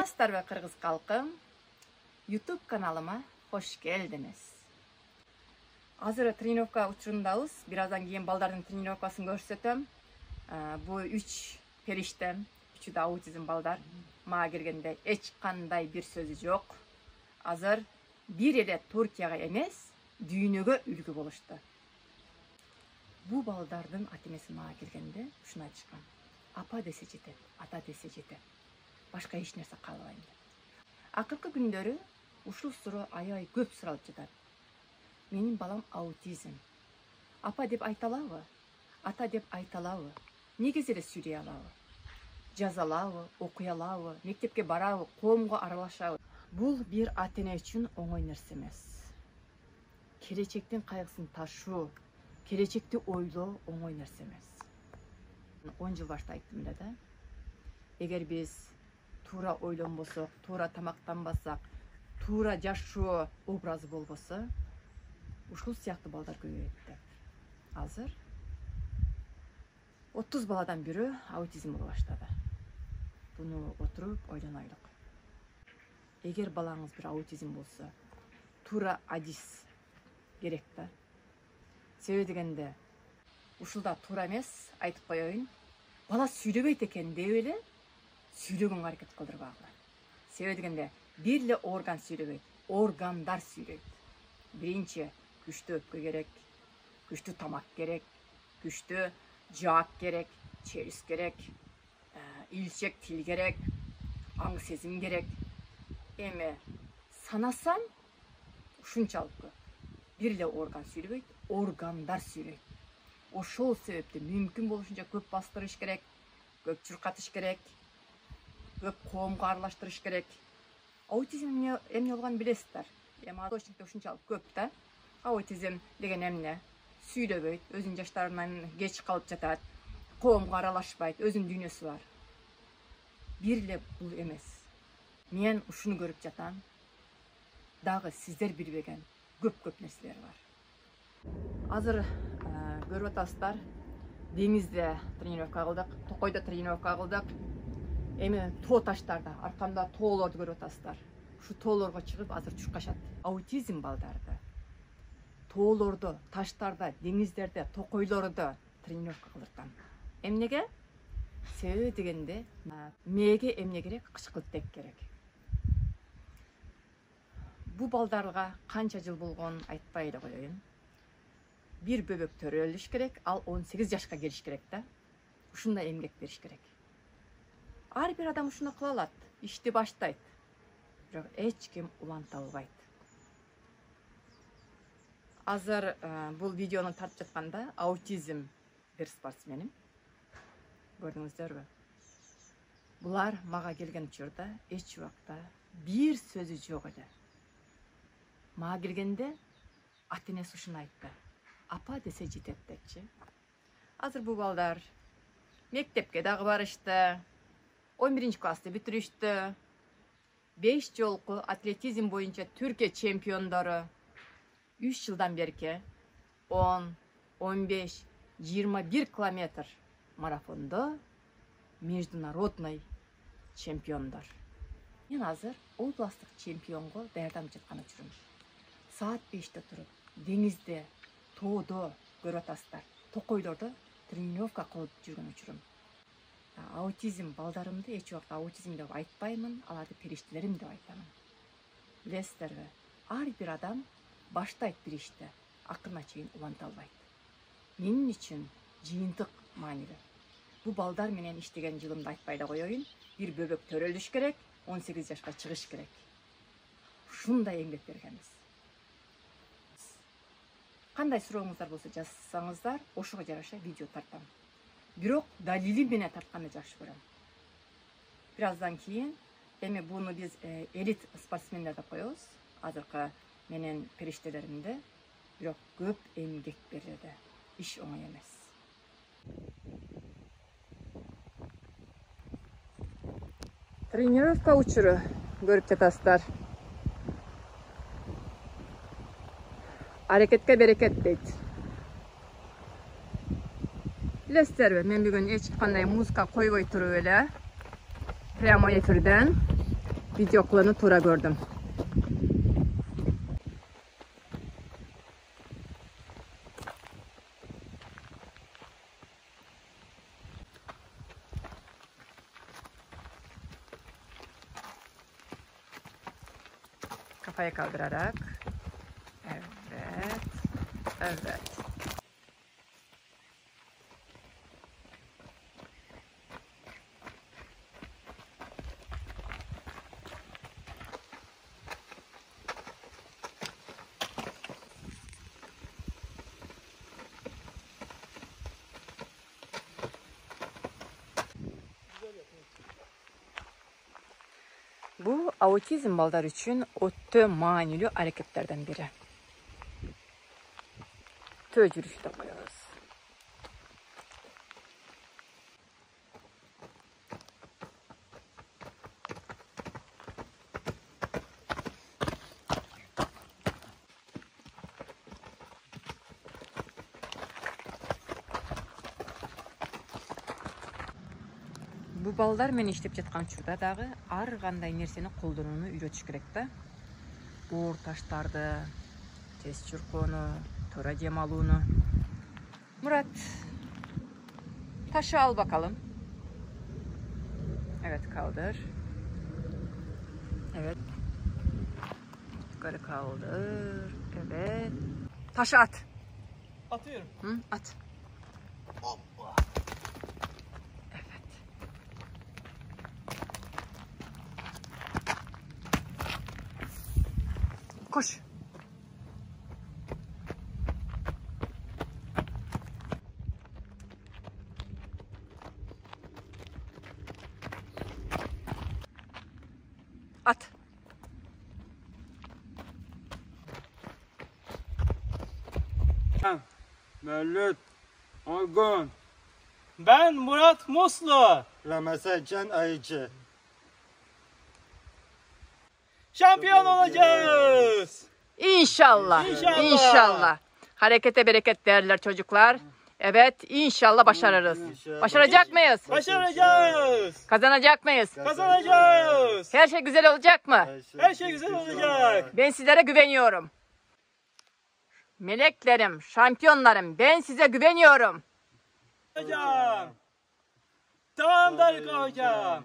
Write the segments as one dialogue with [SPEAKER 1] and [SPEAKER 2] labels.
[SPEAKER 1] Саламатсыздар ve Kırgız halkım. YouTube kanalıma hoş geldiniz. Hazır trenirovka uçurundayız. Birazdan keyin baldardın trenirovkasını görsötөм. Bu 3 periştem, 3'ü de autizm baldar. Mağa kirgende hiç kanday bir sözü yok. Hazır bir ele Türkiye'ye emes, dünyöge ülgü boluştu. Bu baldardın atemesi mağa kirgende şuna çıkan. Apa dese jetet, ata dese jetet. Başka hiç nerse kalbayım. Akırkı gündörü uşul suru ayay köp sıralып жатат. Menin balam autizm. Apa dep aytalabı, ata dep aytalabı, негизи сүйлөй алабы, жазалабы, окуй алабы, мектепке барабы, коомго аралашабы. Бул бир ата-эне үчүн оңой нерсе эмес. Келечектин кайгысын ташуу, келечекти ойлоо оңой нерсе эмес. 10 жыл башта айттым эле да. Эгер биз тура ойлонбосок, тура тамактанбасак, тура жашоо образы болбосо, ушул сыяктуу балдар көбөйөт деп. Азыр 30 баладан бiri аутизм боло баштады. Буну отуруп ойлонойлук. Эгер балаңыз бир аутизм болсо, тура адис керек да. Себеби дегенде, ушулда тура эмес, айтып коеюн. Бала сүйлөбөйт экен деп эле сүйлөгөнгө аракет кылдырбагыла. Себеби дегенде, бир эле орган сүйлөбөйт, органдар сүйлөйт. Биринчи күчтүү өпкө керек, күчтүү тамак керек, күчтүү жаак керек, челюс керек, илчек тил керек, аң сезим керек. Эми санасам ушунчалык көп. Бир эле орган сүйлөбөйт, органдар сүйлөйт. Ошол себептен мүмкүн болушунча көп бастырыш керек, көп чуркатыш керек, көп коомго аралаштырыш керек. Аутизм эмне болгонун билесиздер. Эми источникте ушунчалык көп да. Аутизм деген эмне? Сүйлөбөйт, өзүнүн жаштарынан кеч калып жатат, коомго аралашпайт, өзүнүн дүйнөсү бар. Бир эле бул эмес. Мен ушуну көрүп жатам. Дагы сиздер билбеген көп нерселер бар. Азыр көрүп атасыздар. Деңизде тренировка кылдык, Токойдо тренировка кылдык. Эми тоо таштарда, аркамда тоолорду көрүп атасыздар. Ушу тоолорго чыгып азыр чуркашат. Аутизм балдарды тоолордо, таштарда, деңиздерде, токойлордо тренировка кылдыртам. Эмнеге? Себеби дегенде, мээге эмне керек? Кычкылтек керек. Бу балдарга канча жыл болгонун айтпай эле коеюн. Бир бөбөк төрөлүш керек, ал 18 жашка келиш керек да. Ушундай эмгек бериш керек. Ар бир адам ушуну кыла алат, ишти баштайт. Бирок эч ким уланта албайт. Азыр бул видеону тартып жатканда аутизм бир спортсменим. Көрдүңүздөрбү? Булар мага келген учурда эч убакта бир сөзү жок эле. Мага келгенде ата-энеси ушуну айтты. Апа десе жетет депчи. Азыр бул балдар мектепке дагы барышты. 11 классты бүтүрүштү. 5 жолку атлетизм боюнча Türkiye чемпиондору. 3 жылдан берки 10, 15, 21 километр марафондо международный чемпиондор. Мен азыр областтык чемпионго даярданып жаткан учурум. Саат 5'te туруп, деңизде, тоодо көрүп атасыздар. Токойлордо тренировка кылып жүргөн учурум. Аутизм балдарымды эч убакта аутизм деп айтпаймын, аларды периштелерим деп айтамын. Билесиздерби? Ар бир адам баштайт бир ишти, акырына чейин уланта албайт. Менин үчүн жыйынтык маанилүү. Бу балдар менен иштеген жылымды айтпай да коеюн. Бир бөбөк төрөлүш керек, 18 жашка чыгыш керек. Ушундай эмгек бергенбиз. Кандай сурооңуздар болсо жазсаңыздар, ошого жараша видео тартам. Бирок далили менен тартканды жакшы көрөм. Бираздан кийин эми буну биз элит спортсмендер деп коебуз. Азыркы менен периштелеримде, бирок көп эмгек берилди. Иш оңой эмес. Тренировка учуру көрүп жатасыздар. Аракетке берекет дейт. Билесиздерби, мен бүгүн эч кандай музыка койбой туруп эле прямой эфирден Videolarını tura gördüm. Kafayı kaldırarak. Evet. Evet. Bu autizm ballar için öte manili hareketlerden biri. Töz yürüyüşte koyuyoruz. Bu balдар men işlep жатқан чурда дагы ар кандай нерсени колдонууну үйрөтүш керек да. Оор таштарды, тез чуркоону, туура дем алууну. Murat, taşı al bakalım. Evet, kaldır. Evet. Yukarı kaldır. Evet. Taşı at.
[SPEAKER 2] Atıyorum.
[SPEAKER 1] Hı, at. Koş. At.
[SPEAKER 3] Mevlüt, Aygun,
[SPEAKER 2] Ben Murat Muslu.
[SPEAKER 3] Ramazan Can Ayıcı.
[SPEAKER 2] Şampiyon olacağız.
[SPEAKER 1] İnşallah.
[SPEAKER 2] İnşallah.
[SPEAKER 1] İnşallah. Harekete bereket derler çocuklar. Evet, inşallah başarırız.
[SPEAKER 3] İnşallah.
[SPEAKER 1] Başaracak mıyız?
[SPEAKER 2] Başaracağız.
[SPEAKER 1] Kazanacak mıyız?
[SPEAKER 2] Kazanacağız.
[SPEAKER 1] Her şey güzel olacak mı?
[SPEAKER 2] Her şey güzel olacak.
[SPEAKER 1] Ben sizlere güveniyorum. Meleklerim, şampiyonlarım, ben size güveniyorum.
[SPEAKER 2] Hocam. Tamam Darka hocam.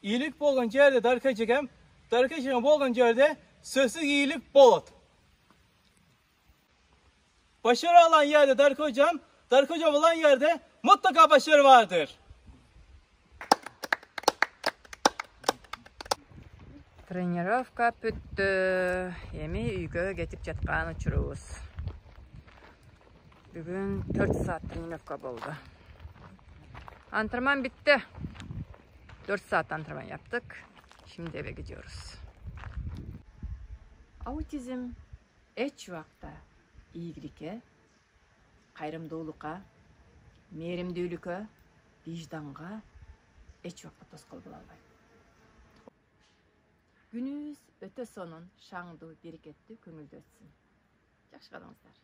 [SPEAKER 2] İyilik bolğan yerde Darka çekem. Darka çekem bolğan yerde sözsüz iyilik bolat. Başarı alan yerde Darka hocam, Darka hocam olan yerde mutlaka başarı vardır.
[SPEAKER 1] Тренировка бүтті. Эми үйгө кетип жаткан учурубуз. Бүгүн 4 saat тренировка болду. Antrenman bitti. 4 saat antrenman yaptık. Şimdi eve gidiyoruz. Autizm эч убакта ийгиликке, кайрымдуулукка, мээримдүүлүккө, вижданга эч убакта тоскоол боло албайт. Gününüz öte sonun şаңдуу, берекеттүү, көңүлдүү өтсүн. Жакшы калыңыздар.